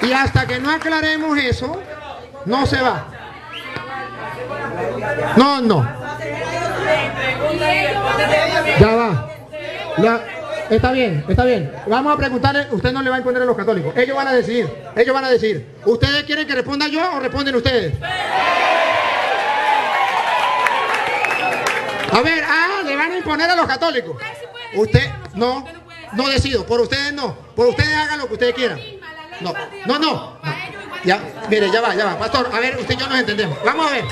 Y hasta que no aclaremos eso, no se va. No, no. Ya va. Está bien, está bien. Vamos a preguntarle, usted no le va a imponer a los católicos. Ellos van a decidir, ellos van a decidir. ¿Ustedes quieren que responda yo o responden ustedes? A ver, le van a imponer a los católicos. Usted, no decido, por ustedes no. Por ustedes hagan lo que ustedes quieran. No. Ya, mire, ya va, pastor, a ver, usted y yo nos entendemos. Vamos a ver.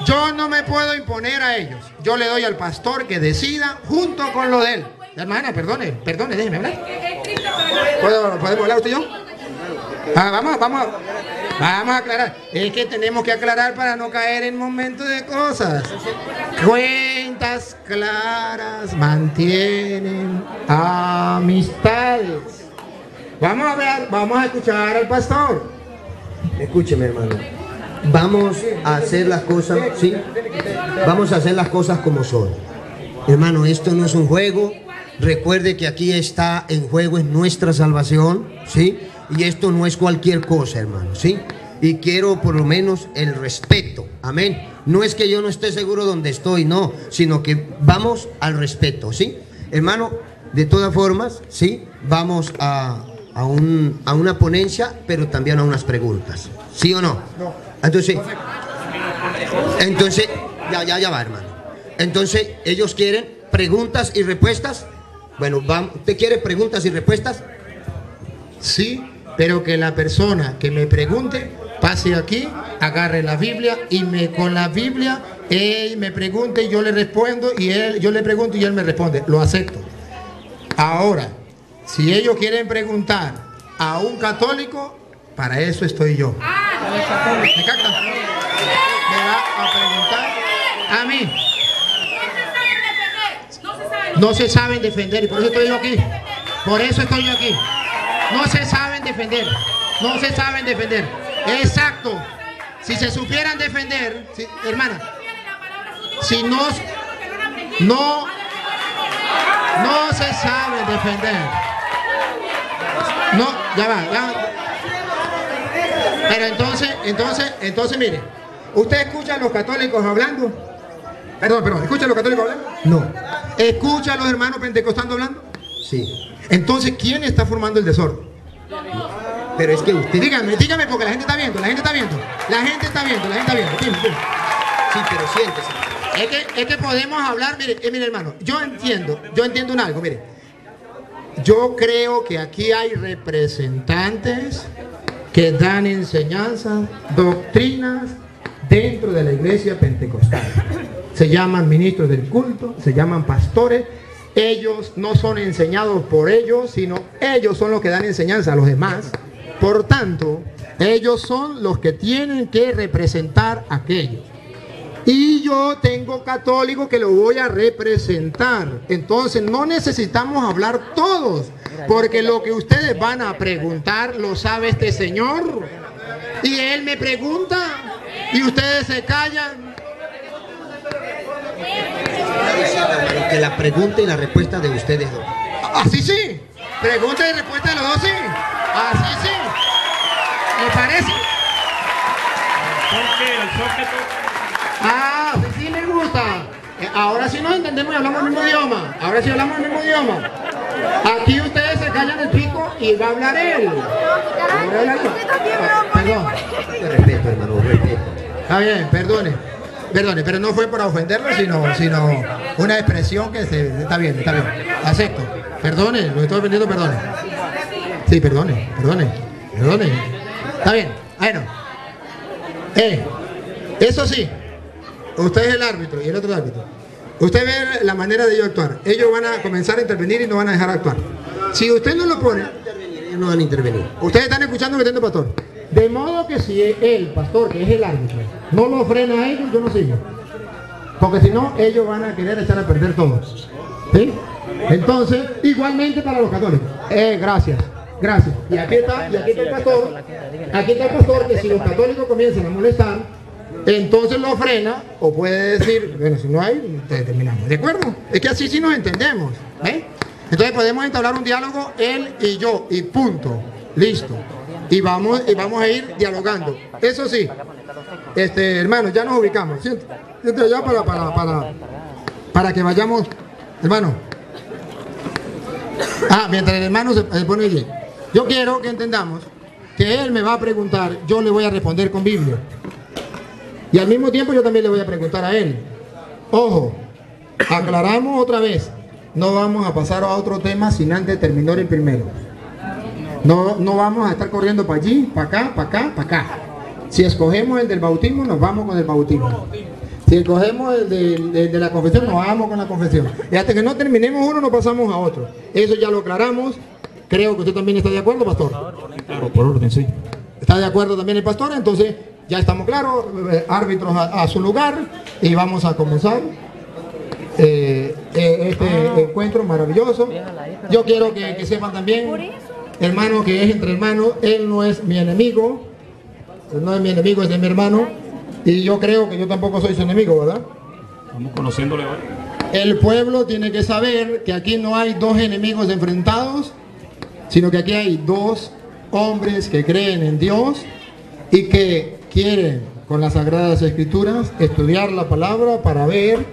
Yo no me puedo imponer a ellos. Yo le doy al pastor que decida junto con lo de él. Hermana, perdone, déjeme hablar. ¿Podemos hablar usted y yo? Vamos a aclarar. Es que tenemos que aclarar para no caer en momentos de cosas. Cuentas claras mantienen amistades. Vamos a escuchar al pastor. Escúcheme, hermano. Vamos a hacer las cosas, ¿sí? Vamos a hacer las cosas como son. Hermano, esto no es un juego. Recuerde que aquí está en juego es nuestra salvación, ¿sí? Y esto no es cualquier cosa, hermano, ¿sí? Y quiero por lo menos el respeto, amén. No es que yo no esté seguro donde estoy, no, sino que vamos al respeto, ¿sí? Hermano, de todas formas, ¿sí? Vamos a una ponencia, pero también a unas preguntas, ¿sí o no? Entonces, ya va, hermano. Entonces, ellos quieren preguntas y respuestas. Bueno, ¿usted quiere preguntas y respuestas? Sí, pero que la persona que me pregunte pase aquí, agarre la Biblia y con la Biblia él me pregunte y yo le respondo y yo le pregunto y él me responde. Lo acepto. Ahora, si ellos quieren preguntar a un católico, para eso estoy yo. ¿Me captan? Me va a preguntar a mí. No se saben defender y por eso estoy yo aquí. Por eso estoy yo aquí. No se saben defender. No se saben defender. Exacto. Si se supieran defender, hermana, si no se saben defender. No, ya va. Pero entonces, mire, ¿usted escucha a los católicos hablando? Perdón, ¿escucha a los católicos hablando? No. ¿Escucha a los hermanos pentecostales hablando? Sí. Entonces, ¿quién está formando el desorden? Pero es que usted... Dígame porque la gente está viendo. Sí, pero siéntese. Es que podemos hablar, mire hermano, yo entiendo un algo, mire. Yo creo que aquí hay representantes que dan enseñanzas, doctrinas dentro de la iglesia pentecostal. Se llaman ministros del culto, se llaman pastores. Ellos no son enseñados por ellos, sino ellos son los que dan enseñanza a los demás. Por tanto, ellos son los que tienen que representar a aquellos. Y yo tengo católico que lo voy a representar. Entonces no necesitamos hablar todos, porque lo que ustedes van a preguntar lo sabe este señor. Y él me pregunta y ustedes se callan. Que la pregunta y la respuesta de ustedes dos. Así sí. Pregunta y respuesta de los dos, sí. Así sí. ¿Me parece? Sí me gusta. Ahora sí nos entendemos y hablamos el mismo idioma. Aquí ustedes se callan el pico y va a hablar él. Perdón. Respeto, hermano, respeto. Está bien, perdone, pero no fue para ofenderlo, sino una expresión que está bien. Acepto. Perdone, lo estoy ofendiendo, perdone. Sí, perdone. Está bien, bueno. Eso sí, usted es el árbitro y el otro árbitro. Usted ve la manera de ellos actuar. Ellos van a comenzar a intervenir y no van a dejar actuar. Si usted no lo pone, ellos no van a intervenir. Ustedes están escuchando que tiene pastor. De modo que si el pastor, que es el árbitro, no lo frena a ellos, yo no sigo. Porque si no, ellos van a querer echar a perder todo. ¿Sí? Entonces, igualmente para los católicos. Gracias. Y aquí está el pastor. Aquí está el pastor que si los católicos comienzan a molestar, entonces lo frena, o puede decir, bueno, si no hay, terminamos. ¿De acuerdo? Es que así sí nos entendemos. Entonces podemos entablar un diálogo él y yo, y punto. Listo. y vamos a ir dialogando. Eso sí, hermano, ya nos ubicamos. Siéntate allá para que vayamos, hermano. Mientras el hermano se pone allí. Yo quiero que entendamos que él me va a preguntar, yo le voy a responder con Biblia. Y al mismo tiempo yo también le voy a preguntar a él. Ojo, aclaramos otra vez. No vamos a pasar a otro tema sin antes terminar el primero. No vamos a estar corriendo para allí, para acá, para acá, para acá. Si escogemos el del bautismo, nos vamos con el bautismo. Si escogemos el de la confesión, nos vamos con la confesión. Y hasta que no terminemos uno, nos pasamos a otro. Eso ya lo aclaramos. Creo que usted también está de acuerdo, pastor. Claro, por orden, sí. ¿Está de acuerdo también el pastor? Entonces, ya estamos claros, árbitros a su lugar, y vamos a comenzar este encuentro maravilloso. Yo quiero que sepan también, hermano, que es entre hermanos. Él no es mi enemigo, él no es mi enemigo, es de mi hermano, y yo creo que yo tampoco soy su enemigo, ¿verdad? Vamos conociéndole hoy. El pueblo tiene que saber que aquí no hay dos enemigos enfrentados, sino que aquí hay dos hombres que creen en Dios y que quieren, con las Sagradas Escrituras, estudiar la palabra para ver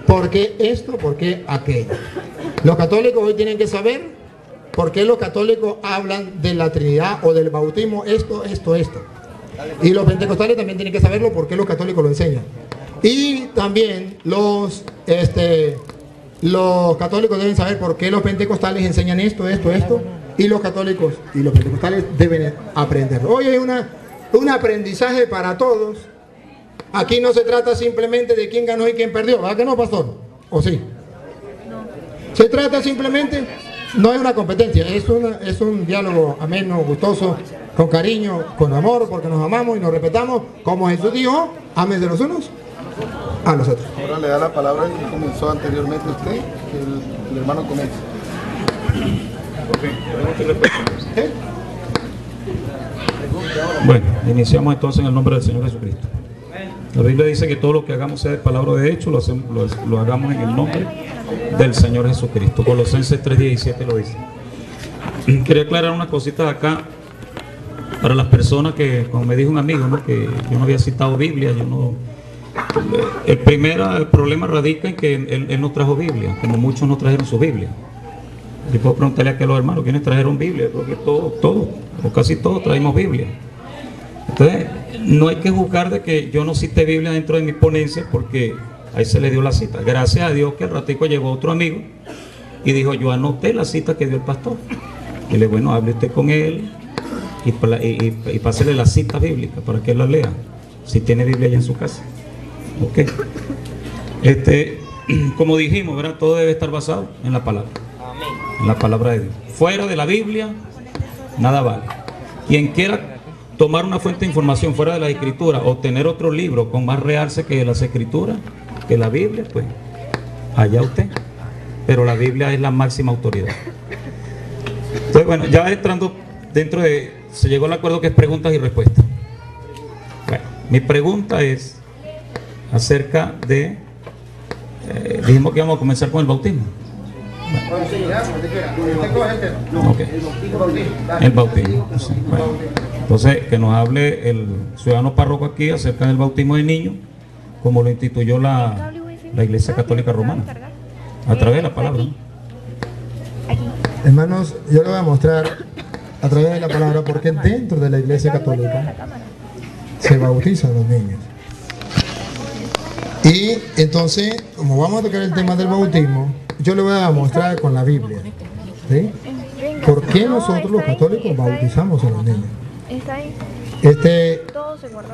por qué esto, por qué aquello. Los católicos hoy tienen que saber por qué los católicos hablan de la Trinidad o del bautismo, esto. Y los pentecostales también tienen que saberlo, por qué los católicos lo enseñan. Y también los católicos deben saber por qué los pentecostales enseñan esto. Y los católicos y los pentecostales deben aprender. Hoy hay un aprendizaje para todos. Aquí no se trata simplemente de quién ganó y quién perdió, ¿verdad que no, pastor? ¿O sí? No. Se trata simplemente, no es una competencia, es un diálogo ameno, gustoso, con cariño, con amor, porque nos amamos y nos respetamos, como Jesús dijo, ámense los unos a los otros. Ahora le da la palabra que comenzó anteriormente usted, que el hermano comienza. Bueno, iniciamos entonces en el nombre del Señor Jesucristo. La Biblia dice que todo lo que hagamos sea de palabra de hecho, lo hagamos en el nombre del Señor Jesucristo. Colosenses 3:17 lo dice. Quería aclarar unas cositas acá para las personas que, como me dijo un amigo, ¿no?, que yo no había citado Biblia. El problema radica en que él no trajo Biblia, como muchos no trajeron su Biblia. Yo puedo preguntarle aquí a los hermanos quiénes trajeron Biblia. Creo que todos, o casi todos traemos Biblia. Entonces, no hay que juzgar de que yo no cité Biblia dentro de mi ponencia, porque ahí se le dio la cita. Gracias a Dios que al ratico llegó otro amigo y dijo, yo anoté la cita que dio el pastor. Y le dije, bueno, hable usted con él y pásele la cita bíblica para que él la lea, si tiene Biblia allá en su casa. Ok. Como dijimos, ¿verdad?, todo debe estar basado en la palabra. En la palabra de Dios. Fuera de la Biblia, nada vale. Quien quiera tomar una fuente de información fuera de la Escritura o tener otro libro con más realce que las Escrituras, que la Biblia, pues allá usted. Pero la Biblia es la máxima autoridad. Entonces, bueno, ya entrando dentro de... Se llegó al acuerdo que es preguntas y respuestas. Bueno, mi pregunta es acerca de... dijimos que íbamos a comenzar con el bautismo. Bueno. Okay. El bautismo. Sí, bueno. Entonces, que nos hable el ciudadano párroco aquí acerca del bautismo de niños, como lo instituyó la Iglesia Católica Romana, a través de la palabra, ¿no? Hermanos, yo les voy a mostrar a través de la palabra porque dentro de la Iglesia Católica se bautizan los niños. Y entonces, como vamos a tocar el tema del bautismo, yo le voy a mostrar con la Biblia, ¿sí?, por qué nosotros los católicos bautizamos a los niños.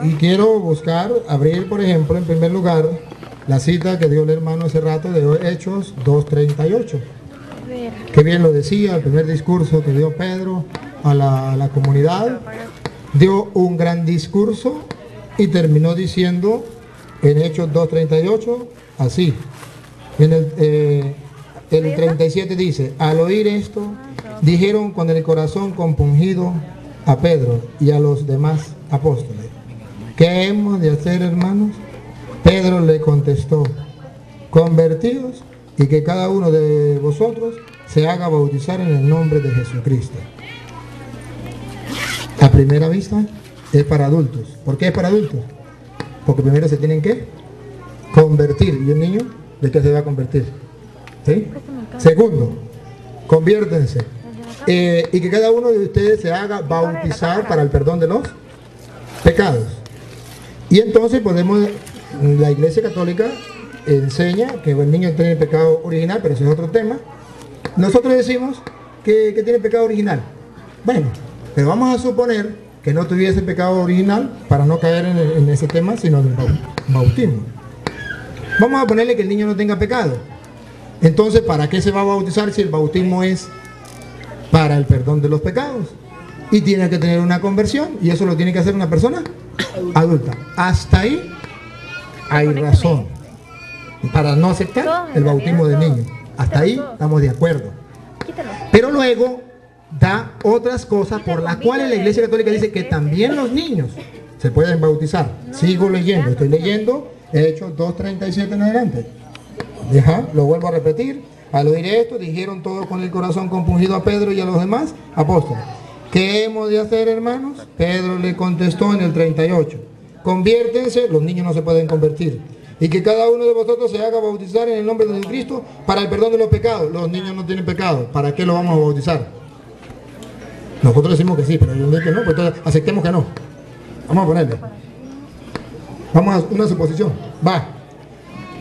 Y quiero abrir, por ejemplo, en primer lugar, la cita que dio el hermano hace rato de Hechos 2:38. Qué bien lo decía, el primer discurso que dio Pedro a la comunidad. Dio un gran discurso y terminó diciendo en Hechos 2:38, así. En el 37 dice, al oír esto, dijeron con el corazón compungido a Pedro y a los demás apóstoles, ¿qué hemos de hacer, hermanos? Pedro le contestó, convertidos y que cada uno de vosotros se haga bautizar en el nombre de Jesucristo. a primera vista es para adultos. ¿Por qué es para adultos? Porque primero se tienen que convertir. ¿Y un niño de qué se va a convertir? ¿Sí? Segundo, conviértense. Y que cada uno de ustedes se haga bautizar para el perdón de los pecados. Y entonces podemos, la Iglesia Católica enseña que el niño tiene pecado original, pero ese es otro tema. Nosotros decimos que tiene pecado original. Bueno, pero vamos a suponer que no tuviese pecado original para no caer en ese tema, sino en el bautismo. Vamos a ponerle que el niño no tenga pecado. Entonces, ¿para qué se va a bautizar si el bautismo es para el perdón de los pecados? Y tiene que tener una conversión, y eso lo tiene que hacer una persona adulta. Hasta ahí hay razón para no aceptar el bautismo del niño. Hasta ahí estamos de acuerdo. Pero luego da otras cosas por las cuales la Iglesia Católica dice que también los niños se pueden bautizar. Sigo leyendo, estoy leyendo Hechos 2:37 en adelante. Lo vuelvo a repetir. Al oír esto, dijeron todos con el corazón compungido a Pedro y a los demás apóstoles: ¿qué hemos de hacer, hermanos? Pedro le contestó en el 38: conviértense, los niños no se pueden convertir, y que cada uno de vosotros se haga bautizar en el nombre de Jesucristo para el perdón de los pecados. Los niños no tienen pecado, ¿para qué lo vamos a bautizar? Nosotros decimos que sí, pero ellos dicen que no, pues entonces aceptemos que no. Vamos a ponerle. Vamos a una suposición. Va.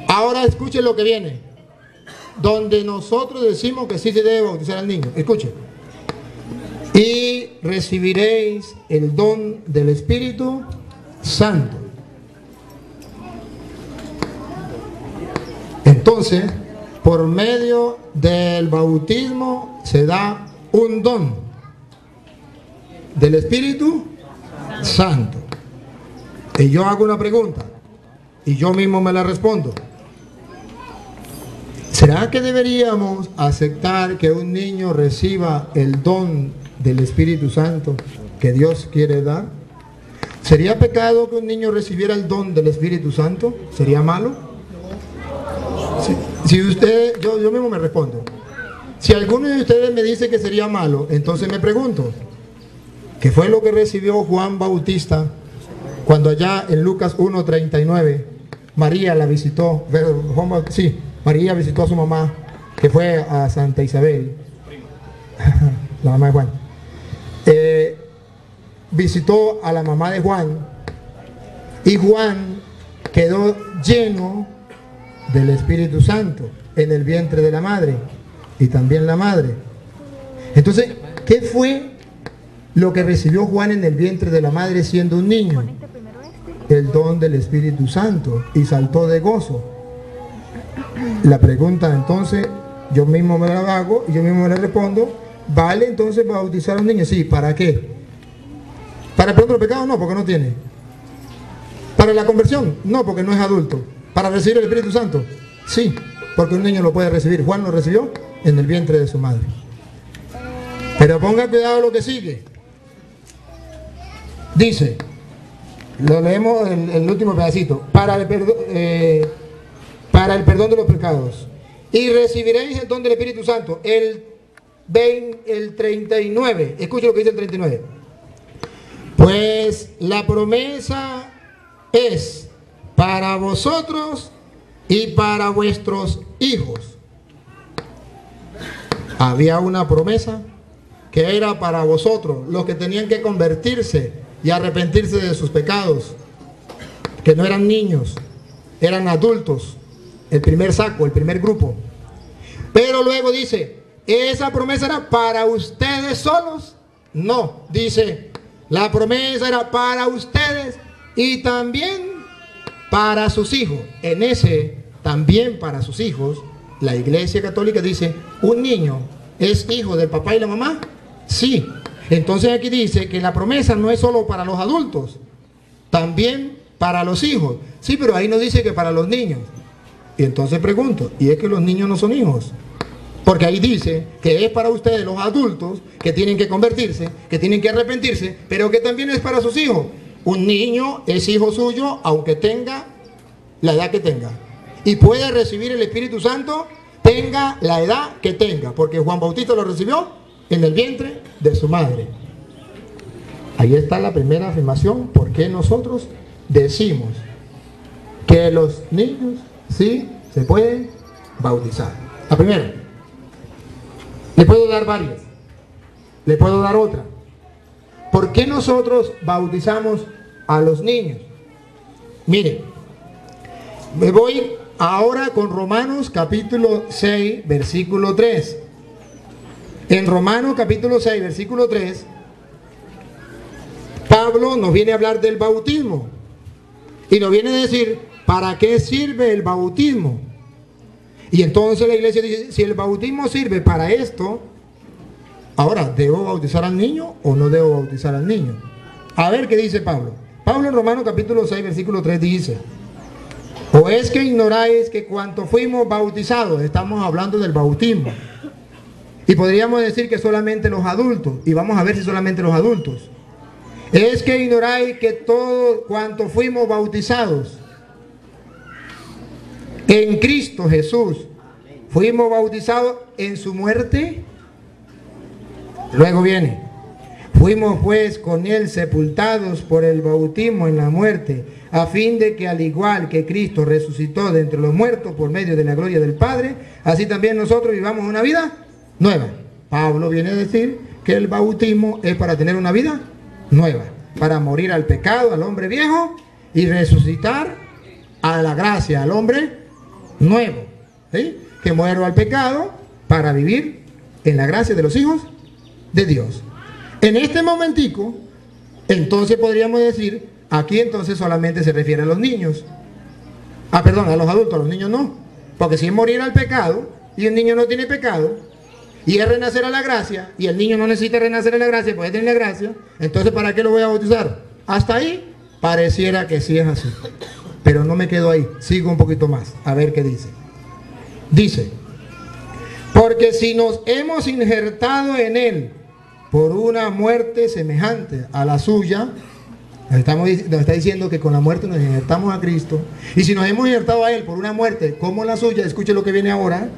Ahora escuchen lo que viene. Donde nosotros decimos que sí se debe bautizar al niño. Escuchen. Y recibiréis el don del Espíritu Santo. Entonces, por medio del bautismo se da un don del Espíritu Santo. Y yo hago una pregunta y yo mismo me la respondo. ¿Será que deberíamos aceptar que un niño reciba el don del Espíritu Santo que Dios quiere dar? ¿Sería pecado que un niño recibiera el don del Espíritu Santo? ¿Sería malo? Si usted, yo mismo me respondo. Si alguno de ustedes me dice que sería malo, entonces me pregunto, ¿qué fue lo que recibió Juan Bautista cuando allá en Lucas 1:39 María la visitó? María visitó a su mamá, que fue a Santa Isabel, la mamá de Juan. Visitó a la mamá de Juan, y Juan quedó lleno del Espíritu Santo en el vientre de la madre, y también la madre. Entonces, ¿qué fue lo que recibió Juan en el vientre de la madre siendo un niño? El don del Espíritu Santo, y saltó de gozo. La pregunta entonces, yo mismo me la hago y yo mismo me la respondo: ¿vale entonces bautizar a un niño? Sí, ¿para qué? ¿Para el perdón de los pecados? No, porque no tiene. ¿Para la conversión? No, porque no es adulto. ¿Para recibir el Espíritu Santo? Sí, porque un niño lo puede recibir. Juan lo recibió en el vientre de su madre. Pero ponga cuidado lo que sigue. Dice, lo leemos el último pedacito: para el perdón de los pecados. Y recibiréis el don del Espíritu Santo. El 39. Escuchen lo que dice el 39. Pues la promesa es para vosotros y para vuestros hijos. Había una promesa que era para vosotros, los que tenían que convertirse y arrepentirse de sus pecados, que no eran niños, eran adultos. El primer saco, el primer grupo. Pero luego dice, ¿esa promesa era para ustedes solos? No, dice, la promesa era para ustedes y también para sus hijos. En ese también para sus hijos, la Iglesia Católica dice, ¿un niño es hijo del papá y la mamá? Sí. Entonces aquí dice que la promesa no es solo para los adultos, también para los hijos. Sí, pero ahí no dice que para los niños. Y entonces pregunto, ¿y es que los niños no son hijos? Porque ahí dice que es para ustedes los adultos que tienen que convertirse, que tienen que arrepentirse, pero que también es para sus hijos. Un niño es hijo suyo aunque tenga la edad que tenga. Y puede recibir el Espíritu Santo tenga la edad que tenga, porque Juan Bautista lo recibió en el vientre de su madre. Ahí está la primera afirmación, por qué nosotros decimos que los niños sí se pueden bautizar. La primera, le puedo dar varias, le puedo dar otra. ¿Por qué nosotros bautizamos a los niños? Mire, me voy ahora con Romanos capítulo 6, versículo 3. En Romanos capítulo 6, versículo 3, Pablo nos viene a hablar del bautismo. Y nos viene a decir, ¿para qué sirve el bautismo? Y entonces la iglesia dice, si el bautismo sirve para esto, ahora, ¿debo bautizar al niño o no debo bautizar al niño? A ver qué dice Pablo. Pablo en Romanos capítulo 6, versículo 3 dice, ¿o es que ignoráis que cuando fuimos bautizados, estamos hablando del bautismo? Y podríamos decir que solamente los adultos, y vamos a ver si solamente los adultos. ¿Es que ignoráis que todos cuanto fuimos bautizados en Cristo Jesús, fuimos bautizados en su muerte? Luego viene, fuimos pues con él sepultados por el bautismo en la muerte, a fin de que al igual que Cristo resucitó de entre los muertos por medio de la gloria del Padre, así también nosotros vivamos una vida nueva. Pablo viene a decir que el bautismo es para tener una vida nueva, para morir al pecado, al hombre viejo, y resucitar a la gracia, al hombre nuevo, ¿sí? Que muero al pecado para vivir en la gracia de los hijos de Dios. En este momentico, entonces podríamos decir, aquí entonces solamente se refiere a los niños. Perdón, a los adultos, a los niños no. Porque si es morir al pecado, y un niño no tiene pecado, y es renacer a la gracia, y el niño no necesita renacer a la gracia, puede tener la gracia, entonces ¿para qué lo voy a bautizar? Hasta ahí, pareciera que sí es así. Pero no me quedo ahí, sigo un poquito más, a ver qué dice. Dice, porque si nos hemos injertado en él por una muerte semejante a la suya, nos está diciendo que con la muerte nos injertamos a Cristo, y si nos hemos injertado a él por una muerte como la suya, escuche lo que viene ahora,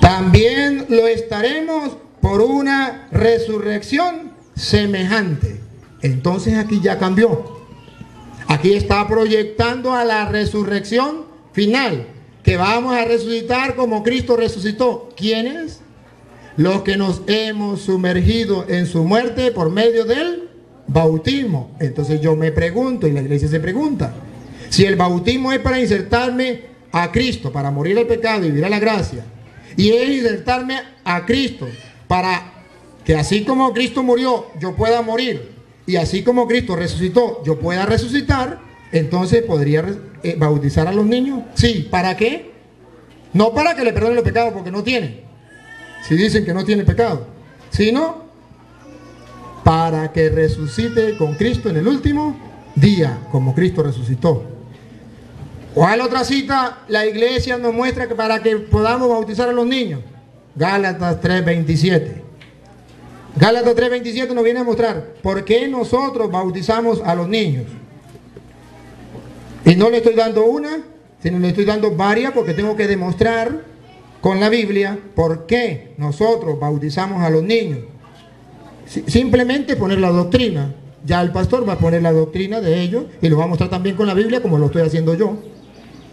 también lo estaremos por una resurrección semejante. Entonces aquí ya cambió. Aquí está proyectando a la resurrección final, que vamos a resucitar como Cristo resucitó. ¿Quiénes? Los que nos hemos sumergido en su muerte por medio del bautismo. Entonces yo me pregunto, y la iglesia se pregunta, si el bautismo es para insertarme a Cristo, para morir al pecado y vivir a la gracia, y es insertarme a Cristo para que así como Cristo murió, yo pueda morir, y así como Cristo resucitó, yo pueda resucitar, entonces podría bautizar a los niños. Sí, ¿para qué? No para que le perdonen los pecados, porque no tiene, si dicen que no tiene pecado, sino para que resucite con Cristo en el último día, como Cristo resucitó. ¿Cuál otra cita la iglesia nos muestra que para que podamos bautizar a los niños? Gálatas 3:27. Gálatas 3:27 nos viene a mostrar por qué nosotros bautizamos a los niños. Y no le estoy dando una, sino le estoy dando varias, porque tengo que demostrar con la Biblia por qué nosotros bautizamos a los niños. Simplemente poner la doctrina. Ya el pastor va a poner la doctrina de ellos y lo va a mostrar también con la Biblia, como lo estoy haciendo yo.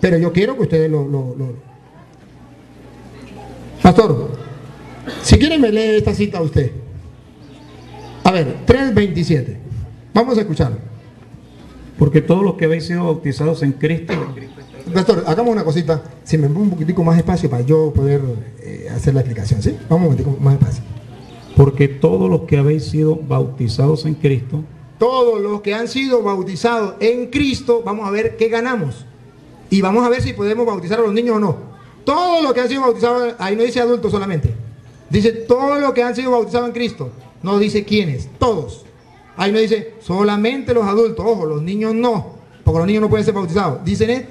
Pero yo quiero que ustedes Pastor, si quiere me lee esta cita a usted. A ver, 3:27. Vamos a escucharlo. Porque todos los que habéis sido bautizados en Cristo... Pastor, hagamos una cosita. Si me pongo un poquitico más espacio para yo poder hacer la explicación, ¿sí? Vamos un poquitico más espacio. Porque todos los que habéis sido bautizados en Cristo... Todos los que han sido bautizados en Cristo, vamos a ver qué ganamos. Y vamos a ver si podemos bautizar a los niños o no. Todos los que han sido bautizados, ahí no dice adultos solamente. Dice todos los que han sido bautizados en Cristo. No dice quiénes, todos. Ahí no dice solamente los adultos. Ojo, los niños no, porque los niños no pueden ser bautizados. Dicen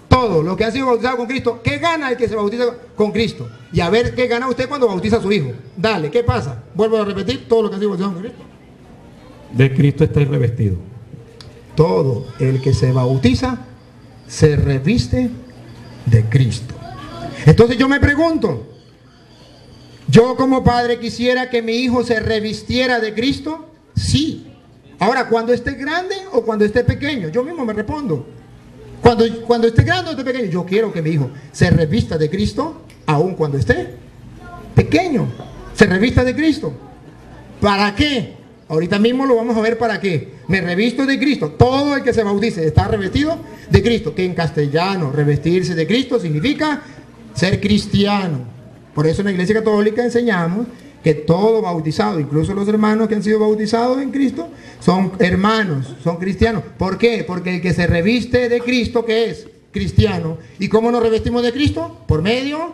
todos los que han sido bautizados con Cristo. ¿Qué gana el que se bautiza con Cristo? Y a ver qué gana usted cuando bautiza a su hijo. Dale, ¿qué pasa? Vuelvo a repetir, todos los que han sido bautizados con Cristo. De Cristo estáis revestidos. Todo el que se bautiza se reviste de Cristo. Entonces yo me pregunto, yo como padre quisiera que mi hijo se revistiera de Cristo. Sí, Ahora, cuando esté grande o cuando esté pequeño, yo mismo me respondo. Cuando esté grande o esté pequeño, yo quiero que mi hijo se revista de Cristo, aun cuando esté pequeño. Se revista de Cristo. ¿Para qué? Ahorita mismo lo vamos a ver para qué. Me revisto de Cristo. Todo el que se bautice está revestido de Cristo. Que en castellano, revestirse de Cristo significa ser cristiano. Por eso en la Iglesia Católica enseñamos que todo bautizado, incluso los hermanos que han sido bautizados en Cristo, son hermanos, son cristianos. ¿Por qué? Porque el que se reviste de Cristo, ¿qué es? Cristiano. ¿Y cómo nos revestimos de Cristo? Por medio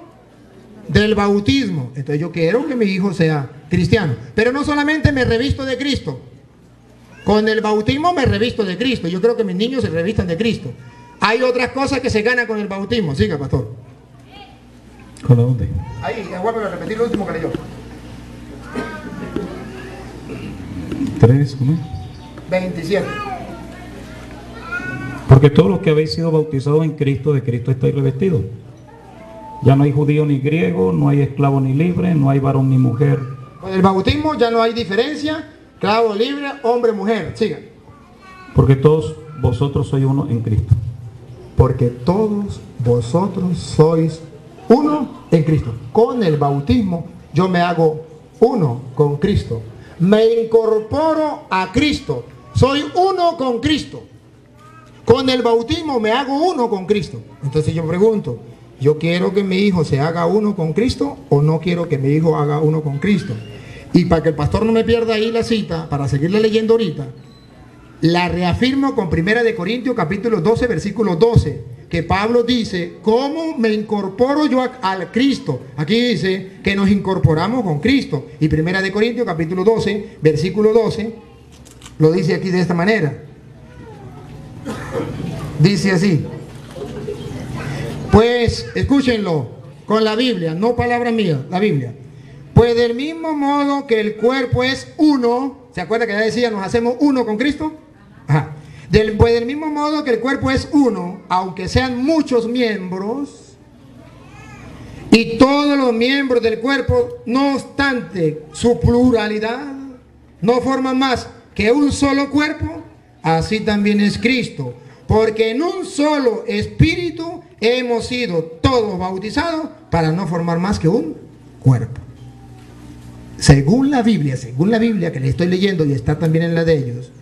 del bautismo. Entonces yo quiero que mi hijo sea cristiano. Pero no solamente me revisto de Cristo. Con el bautismo me revisto de Cristo. Yo creo que mis niños se revistan de Cristo. Hay otras cosas que se ganan con el bautismo. Siga, pastor. ¿Con dónde? Ahí, vuelvo a repetir lo último que leyó. 3, ¿no? 27. Porque todos los que habéis sido bautizados en Cristo, de Cristo estáis revestidos. Ya no hay judío ni griego, no hay esclavo ni libre, no hay varón ni mujer. Con el bautismo ya no hay diferencia, esclavo, libre, hombre, mujer. Siga. Porque todos vosotros sois uno en Cristo. Porque todos vosotros sois uno en Cristo. Con el bautismo yo me hago uno con Cristo. Me incorporo a Cristo. Soy uno con Cristo. Con el bautismo me hago uno con Cristo. Entonces yo pregunto, ¿yo quiero que mi hijo se haga uno con Cristo o no quiero que mi hijo haga uno con Cristo? Y para que el pastor no me pierda ahí la cita, para seguirle leyendo ahorita, la reafirmo con 1 Corintios capítulo 12, versículo 12, que Pablo dice, ¿cómo me incorporo yo al Cristo? Aquí dice que nos incorporamos con Cristo. Y 1 Corintios capítulo 12, versículo 12, lo dice aquí de esta manera. Dice así. Pues, escúchenlo, con la Biblia, no palabra mía, la Biblia. Pues del mismo modo que el cuerpo es uno, ¿se acuerda que ya decía, nos hacemos uno con Cristo? Ajá. Pues del mismo modo que el cuerpo es uno, aunque sean muchos miembros, y todos los miembros del cuerpo, no obstante su pluralidad, no forman más que un solo cuerpo, así también es Cristo. Porque en un solo espíritu hemos sido todos bautizados para no formar más que un cuerpo. Según la Biblia que le estoy leyendo y está también en la de ellos,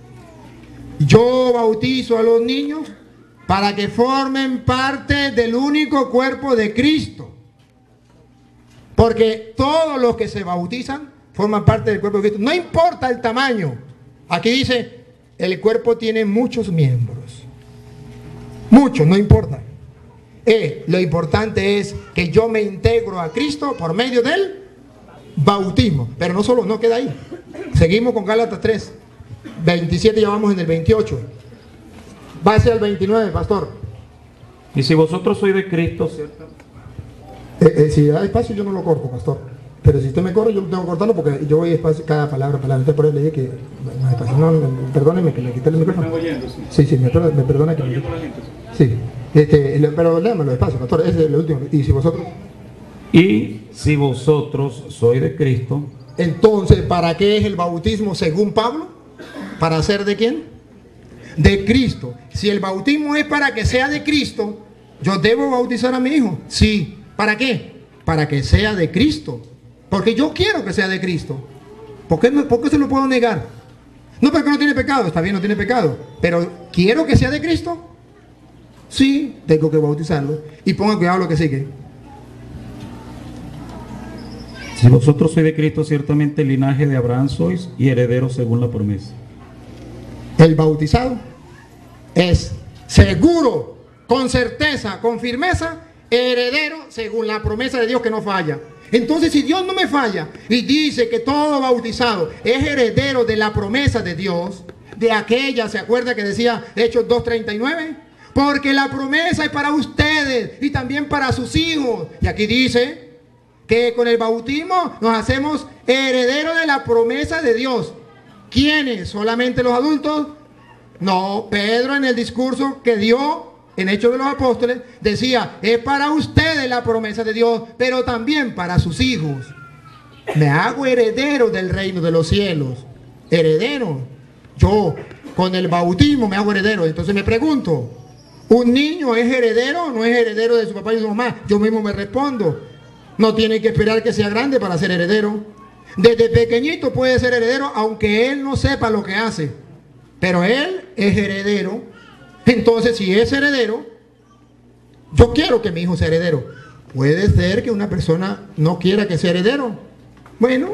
yo bautizo a los niños para que formen parte del único cuerpo de Cristo. Porque todos los que se bautizan forman parte del cuerpo de Cristo. No importa el tamaño. Aquí dice, el cuerpo tiene muchos miembros. Muchos, no importa. Lo importante es que yo me integro a Cristo por medio del bautismo. Pero no solo, no queda ahí. Seguimos con Gálatas 3. 27, ya vamos en el 28. Base al 29, pastor. Y si vosotros sois de Cristo, ¿cierto? Si da espacio yo no lo corto, pastor. Pero si usted me corre, yo tengo que cortarlo porque yo voy despacio cada palabra. Entonces por eso le dije que no, perdóneme que le quité el micrófono. Sí, me perdona que le... Sí, pero léamelo despacio, pastor. Ese es el último. Y si vosotros sois de Cristo. Entonces, ¿para qué es el bautismo según Pablo? ¿Para ser de quién? De Cristo. Si el bautismo es para que sea de Cristo, ¿yo debo bautizar a mi hijo? Sí. ¿Para qué? Para que sea de Cristo. Porque yo quiero que sea de Cristo. ¿Por qué se lo puedo negar? No, porque no tiene pecado. Está bien, no tiene pecado. Pero ¿quiero que sea de Cristo? Sí, tengo que bautizarlo. Y ponga cuidado lo que sigue. Si vosotros sois de Cristo, ciertamente el linaje de Abraham sois y herederos según la promesa. El bautizado es seguro, con certeza, con firmeza, heredero según la promesa de Dios que no falla. Entonces, si Dios no me falla y dice que todo bautizado es heredero de la promesa de Dios, de aquella, ¿se acuerda que decía Hechos 2:39? Porque la promesa es para ustedes y también para sus hijos. Y aquí dice que con el bautismo nos hacemos herederos de la promesa de Dios. ¿Quiénes? ¿Solamente los adultos? No, Pedro en el discurso que dio en Hechos de los Apóstoles decía, es para ustedes la promesa de Dios, pero también para sus hijos. Me hago heredero del reino de los cielos. Heredero. yo con el bautismo me hago heredero. Entonces me pregunto, ¿un niño es heredero o no es heredero de su papá y su mamá? Yo mismo me respondo, no tiene que esperar que sea grande para ser heredero. Desde pequeñito puede ser heredero aunque él no sepa lo que hace, pero él es heredero. Entonces, si es heredero, yo quiero que mi hijo sea heredero. Puede ser que una persona no quiera que sea heredero. Bueno,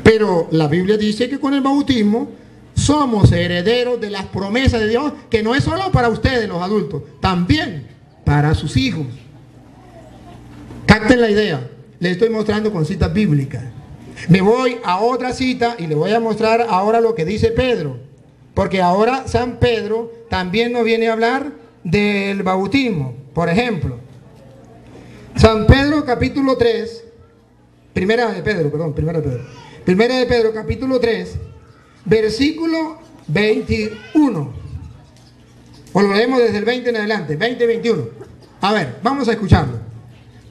pero la Biblia dice que con el bautismo somos herederos de las promesas de Dios, que no es solo para ustedes los adultos, también para sus hijos. Capten la idea. Les estoy mostrando con citas bíblicas. Me voy a otra cita y les voy a mostrar ahora lo que dice Pedro, porque ahora San Pedro también nos viene a hablar del bautismo. Por ejemplo, San Pedro capítulo 3, Primera de Pedro capítulo 3, versículo 21. O lo leemos desde el 20 en adelante, 20-21. A ver, vamos a escucharlo,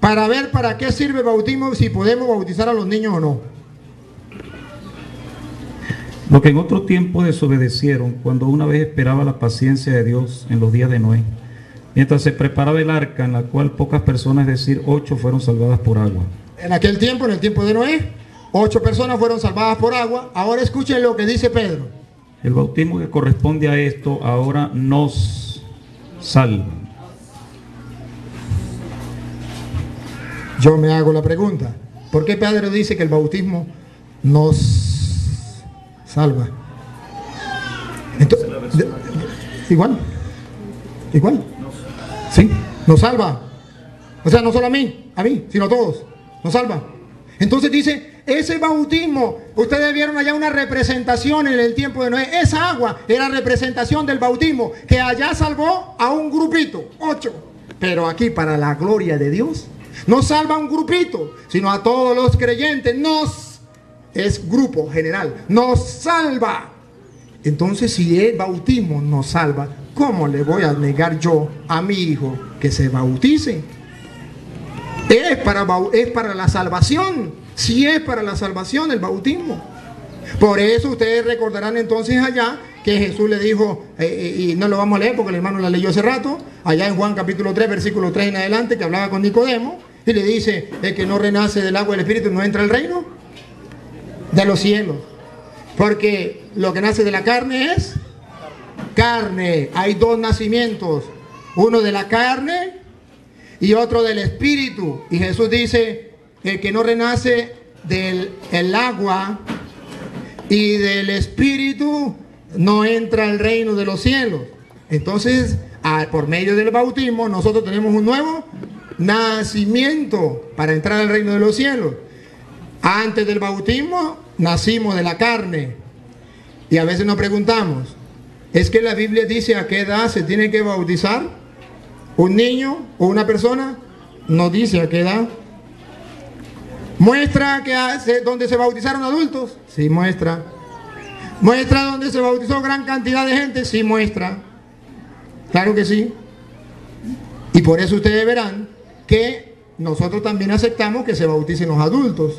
para ver para qué sirve el bautismo, si podemos bautizar a los niños o no. Lo que en otro tiempo desobedecieron, cuando una vez esperaba la paciencia de Dios en los días de Noé, mientras se preparaba el arca, en la cual pocas personas, es decir, 8, fueron salvadas por agua. En aquel tiempo, en el tiempo de Noé, 8 personas fueron salvadas por agua. Ahora escuchen lo que dice Pedro. El bautismo que corresponde a esto ahora nos salva. Yo me hago la pregunta, ¿por qué Pedro dice que el bautismo nos salva? Entonces, igual, sí, nos salva. O sea, no solo a mí, sino a todos, nos salva. Entonces dice, ese bautismo, ustedes vieron allá una representación en el tiempo de Noé, esa agua era representación del bautismo, que allá salvó a un grupito, 8, pero aquí para la gloria de Dios, no salva a un grupito, sino a todos los creyentes. Es grupo general, nos salva. Entonces, si el bautismo nos salva, ¿cómo le voy a negar yo a mi hijo que se bautice? Es para la salvación. Si es para la salvación el bautismo. Por eso ustedes recordarán entonces allá que Jesús le dijo, y no lo vamos a leer porque el hermano la leyó hace rato, allá en Juan capítulo 3, versículo 3 en adelante, que hablaba con Nicodemo, y le dice, el que no renace del agua del Espíritu no entra al reino de los cielos. Porque lo que nace de la carne es carne. Hay 2 nacimientos, uno de la carne y otro del Espíritu. Y Jesús dice, el que no renace del agua y del Espíritu no entra al reino de los cielos. Entonces, por medio del bautismo, nosotros tenemos un nuevo nacimiento para entrar al reino de los cielos. Antes del bautismo nacimos de la carne. Y a veces nos preguntamos, ¿es que la Biblia dice a qué edad se tiene que bautizar un niño o una persona? No dice a qué edad. ¿Muestra que donde se bautizaron adultos? Sí, muestra. ¿Muestra donde se bautizó gran cantidad de gente? Sí, muestra. Claro que sí. Y por eso ustedes verán que nosotros también aceptamos que se bauticen los adultos.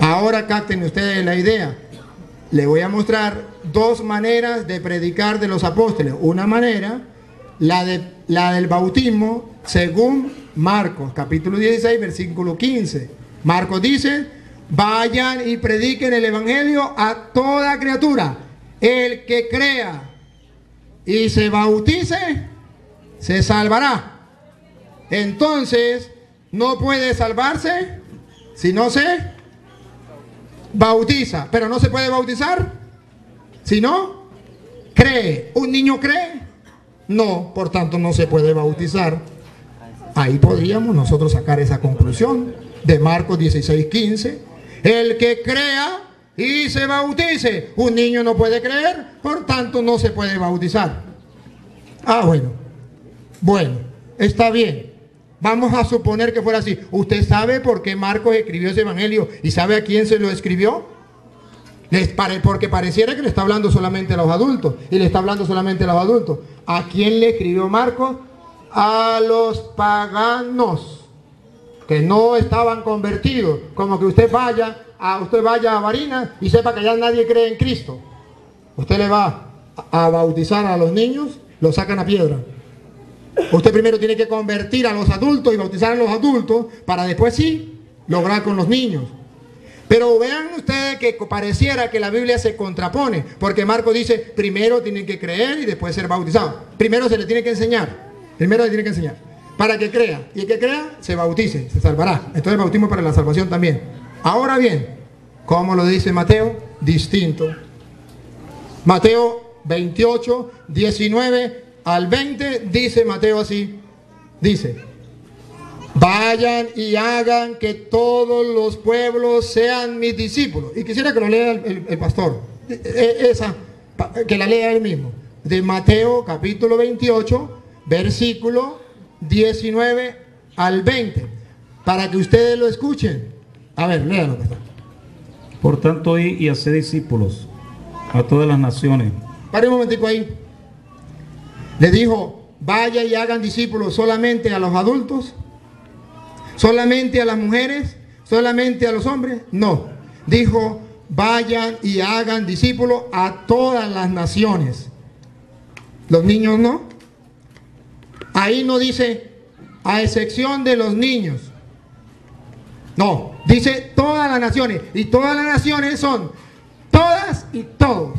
Ahora capten ustedes la idea. Les voy a mostrar 2 maneras de predicar de los apóstoles. Una manera, la del bautismo, según Marcos, capítulo 16, versículo 15. Marcos dice, vayan y prediquen el evangelio a toda criatura. El que crea y se bautice, se salvará. Entonces, no puede salvarse si no se bautiza. Pero no se puede bautizar si no cree. ¿Un niño cree? No, por tanto no se puede bautizar. Ahí podríamos nosotros sacar esa conclusión de Marcos 16:15. El que crea y se bautice. Un niño no puede creer, por tanto no se puede bautizar. Bueno, está bien. Vamos a suponer que fuera así. ¿Usted sabe por qué Marcos escribió ese evangelio y sabe a quién se lo escribió? Porque pareciera que le está hablando solamente a los adultos. Y le está hablando solamente a los adultos. ¿A quién le escribió Marcos? A los paganos que no estaban convertidos. Como que usted vaya a Barinas y sepa que ya nadie cree en Cristo. usted le va a bautizar a los niños, lo sacan a piedra. Usted primero tiene que convertir a los adultos y bautizar a los adultos para después sí lograr con los niños. Pero vean ustedes que pareciera que la Biblia se contrapone, porque Marcos dice, primero tienen que creer y después ser bautizados. Primero se le tiene que enseñar, para que crea, y el que crea se bautice, se salvará. Entonces el bautismo para la salvación también. Ahora bien, ¿cómo lo dice Mateo? Distinto. Mateo 28, 19 al 20, dice Mateo así, dice: vayan y hagan que todos los pueblos sean mis discípulos. Y quisiera que lo lea el pastor, que la lea él mismo, de Mateo capítulo 28, versículo 19 al 20, para que ustedes lo escuchen. A ver, léalo, pastor. Por tanto, id y haced discípulos a todas las naciones. Pare un momentico ahí. Le dijo, vaya y hagan discípulos solamente a los adultos, solamente a las mujeres, solamente a los hombres. No, dijo, vayan y hagan discípulos a todas las naciones. Los niños no. Ahí no dice, a excepción de los niños. No, dice todas las naciones. Y todas las naciones son todas y todos.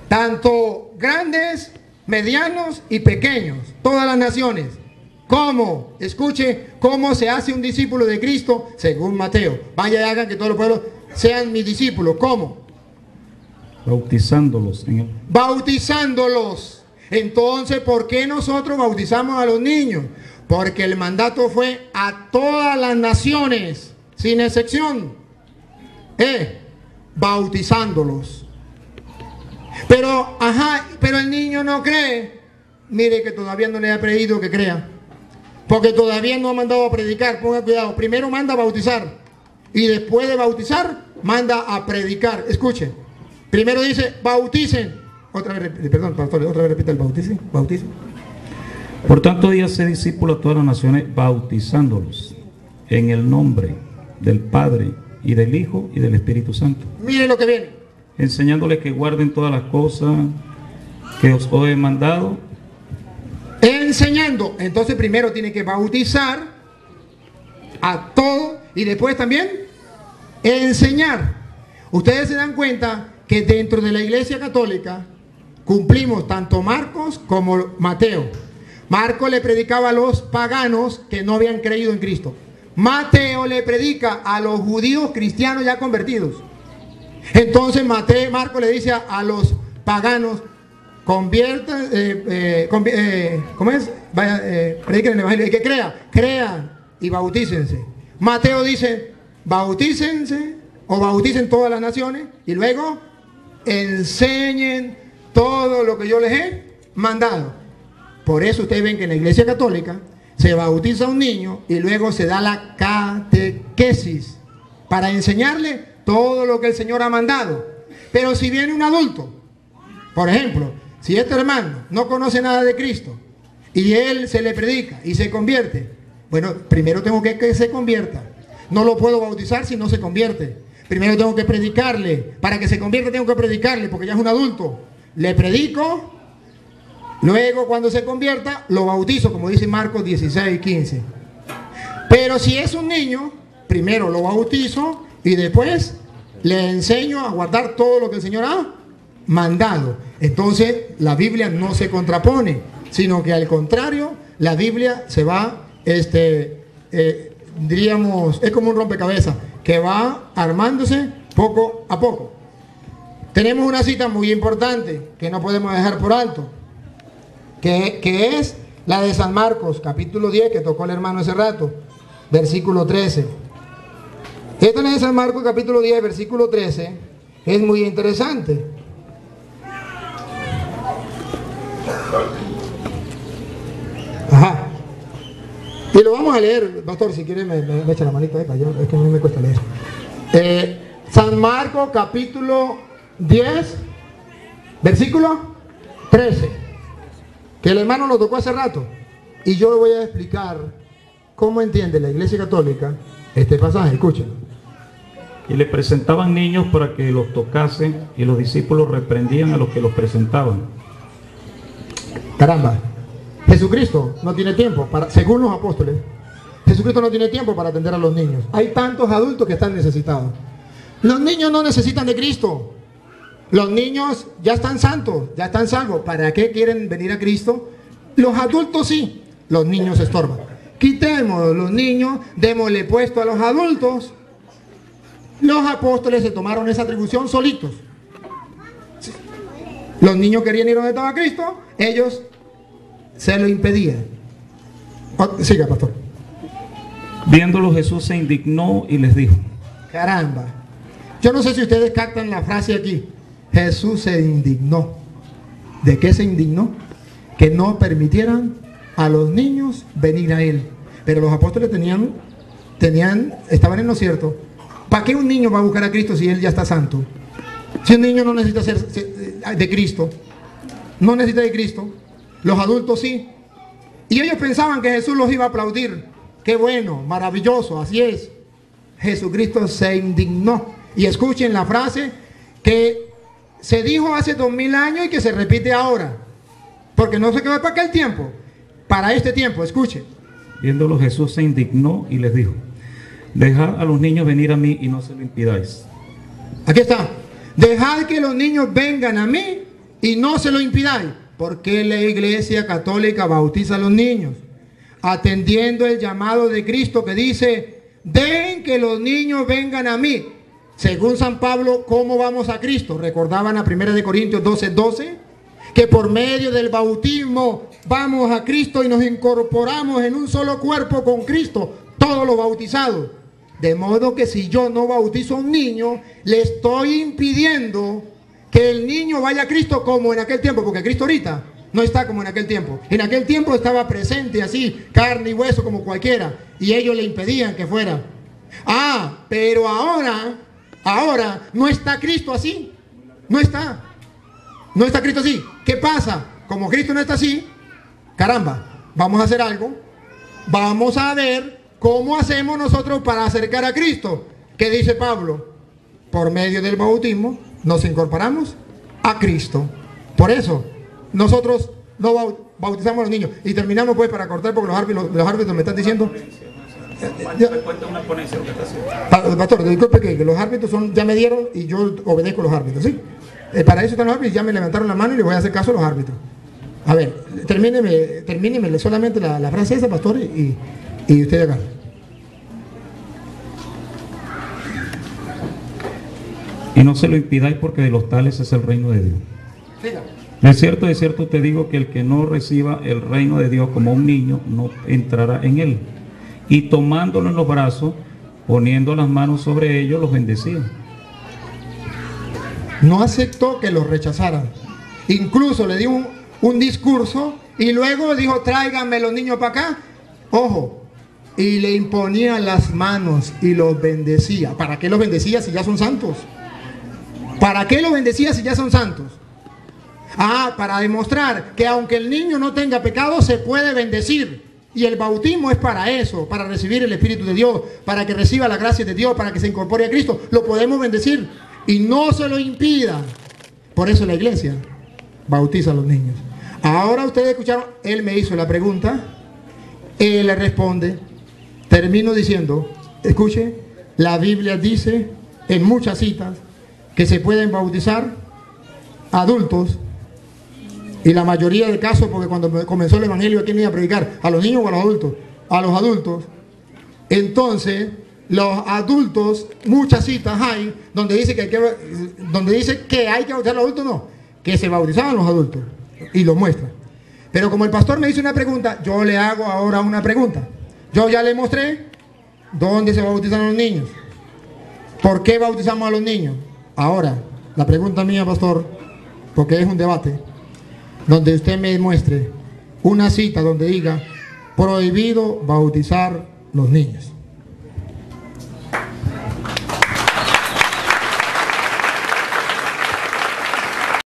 Tanto grandes, medianos y pequeños. Todas las naciones. ¿Cómo? Escuche cómo se hace un discípulo de Cristo según Mateo. Vaya y hagan que todos los pueblos sean mis discípulos. ¿Cómo? Bautizándolos en él. Bautizándolos. Entonces, ¿por qué nosotros bautizamos a los niños? Porque el mandato fue a todas las naciones, sin excepción. Bautizándolos. Pero el niño no cree. Mire que todavía no le ha pedido que crea. Porque todavía no ha mandado a predicar. Ponga cuidado. Primero manda a bautizar. Y después de bautizar, manda a predicar. Escuchen. Primero dice, bauticen. Otra vez, perdón, pastor, otra vez repita el bauticen. Bauticen. Por tanto, y haced discípulos a todas las naciones, bautizándolos en el nombre del Padre y del Hijo y del Espíritu Santo. Miren lo que viene. Enseñándoles que guarden todas las cosas que os he mandado. Enseñando. Entonces primero tiene que bautizar a todos y después también enseñar. Ustedes se dan cuenta que dentro de la Iglesia Católica cumplimos tanto Marcos como Mateo. Marcos le predicaba a los paganos que no habían creído en Cristo. Mateo le predica a los judíos cristianos ya convertidos. Entonces Marcos le dice a los paganos, conviertan, ¿cómo es? Prediquen el evangelio, y que crean y bautícense. Mateo dice, bautícense o bauticen todas las naciones y luego enseñen todo lo que yo les he mandado. Por eso ustedes ven que en la Iglesia Católica se bautiza a un niño y luego se da la catequesis para enseñarle todo lo que el Señor ha mandado. Pero si viene un adulto, por ejemplo, si este hermano no conoce nada de Cristo y él se le predica y se convierte, bueno, primero tengo que se convierta. No lo puedo bautizar si no se convierte. Primero tengo que predicarle. Para que se convierta tengo que predicarle porque ya es un adulto. Le predico, luego cuando se convierta lo bautizo, como dice Marcos 16, 15. Pero si es un niño, primero lo bautizo y después le enseño a guardar todo lo que el Señor ha mandado. Entonces la Biblia no se contrapone, sino que al contrario, la Biblia se va, diríamos, es como un rompecabezas que va armándose poco a poco. Tenemos una cita muy importante que no podemos dejar por alto, que es la de San Marcos, capítulo 10, que tocó el hermano hace rato, versículo 13. Esta es de San Marcos, capítulo 10, versículo 13, es muy interesante. Ajá. Y lo vamos a leer, pastor, si quiere me echa la manita ahí, es que a mí me cuesta leer. San Marcos, capítulo 10, versículo 13, que el hermano lo tocó hace rato. Y yo le voy a explicar cómo entiende la Iglesia Católica este pasaje. Escuchen. Y le presentaban niños para que los tocasen, y los discípulos reprendían a los que los presentaban. Caramba, Jesucristo no tiene tiempo para, según los apóstoles, Jesucristo no tiene tiempo para atender a los niños. Hay tantos adultos que están necesitados. Los niños no necesitan de Cristo. Los niños ya están santos, ya están salvos. ¿Para qué quieren venir a Cristo? Los adultos sí, los niños estorban. Quitemos los niños, démosle puesto a los adultos. Los apóstoles se tomaron esa atribución solitos. Sí. Los niños querían ir donde estaba Cristo, ellos se lo impedían. Siga, pastor. Viéndolo, Jesús se indignó y les dijo. Caramba. Yo no sé si ustedes captan la frase aquí. Jesús se indignó. ¿De qué se indignó? Que no permitieran a los niños venir a él. Pero los apóstoles estaban en lo cierto. ¿Para qué un niño va a buscar a Cristo si él ya está santo? Si un niño no necesita ser de Cristo, no necesita de Cristo, los adultos sí. Y ellos pensaban que Jesús los iba a aplaudir. Qué bueno, maravilloso, así es. Jesucristo se indignó. Y escuchen la frase que se dijo hace 2000 años y que se repite ahora. Porque no se quedó para aquel tiempo, para este tiempo, escuchen. Viéndolo, Jesús se indignó y les dijo. Dejad a los niños venir a mí y no se lo impidáis. Aquí está. Dejad que los niños vengan a mí y no se lo impidáis. Porque la Iglesia Católica bautiza a los niños, atendiendo el llamado de Cristo que dice, dejen que los niños vengan a mí. Según San Pablo, ¿cómo vamos a Cristo? Recordaban a 1 Corintios 12:12, que por medio del bautismo vamos a Cristo y nos incorporamos en un solo cuerpo con Cristo, todos los bautizados. De modo que si yo no bautizo a un niño, le estoy impidiendo que el niño vaya a Cristo como en aquel tiempo, porque Cristo ahorita no está como en aquel tiempo. En aquel tiempo estaba presente así, carne y hueso como cualquiera, y ellos le impedían que fuera. Pero ahora no está Cristo así. No está Cristo así. ¿Qué pasa? Como Cristo no está así, caramba, vamos a hacer algo. Vamos a ver cómo hacemos nosotros para acercar a Cristo. ¿Qué dice Pablo? Por medio del bautismo nos incorporamos a Cristo. Por eso nosotros no bautizamos a los niños. Y terminamos pues para cortar porque los árbitros me están diciendo. Pastor, disculpe que los árbitros ya me dieron y yo obedezco a los árbitros, ¿sí? Para eso están los árbitros, ya me levantaron la mano y le voy a hacer caso a los árbitros. A ver, termíneme solamente la frase esa, pastor, y usted acá. Y no se lo impidáis porque de los tales es el reino de Dios. De cierto te digo que el que no reciba el reino de Dios como un niño no entrará en él. Y tomándolo en los brazos, poniendo las manos sobre ellos, los bendecía. No aceptó que los rechazaran. Incluso le dio un discurso y luego dijo, tráiganme los niños para acá. Ojo, y le imponía las manos y los bendecía. ¿Para qué los bendecía si ya son santos? ¿Para qué los bendecía si ya son santos? Para demostrar que aunque el niño no tenga pecado, se puede bendecir. Y el bautismo es para eso, para recibir el Espíritu de Dios, para que reciba la gracia de Dios, para que se incorpore a Cristo. Lo podemos bendecir y no se lo impida. Por eso la iglesia bautiza a los niños. Ahora ustedes escucharon, él me hizo la pregunta, él le responde. Termino diciendo, escuche, la Biblia dice en muchas citas que se pueden bautizar adultos. Y la mayoría de casos, porque cuando comenzó el evangelio, ¿a quién iba a predicar? ¿A los niños o a los adultos? A los adultos. Entonces, los adultos, muchas citas hay donde dice que hay que bautizar a los adultos, no, que se bautizaban los adultos y lo muestra. Pero como el pastor me hizo una pregunta, yo le hago ahora una pregunta. Yo ya le mostré dónde se bautizan a los niños. ¿Por qué bautizamos a los niños? Ahora, la pregunta mía, pastor, porque es un debate, donde usted me muestre una cita donde diga prohibido bautizar los niños.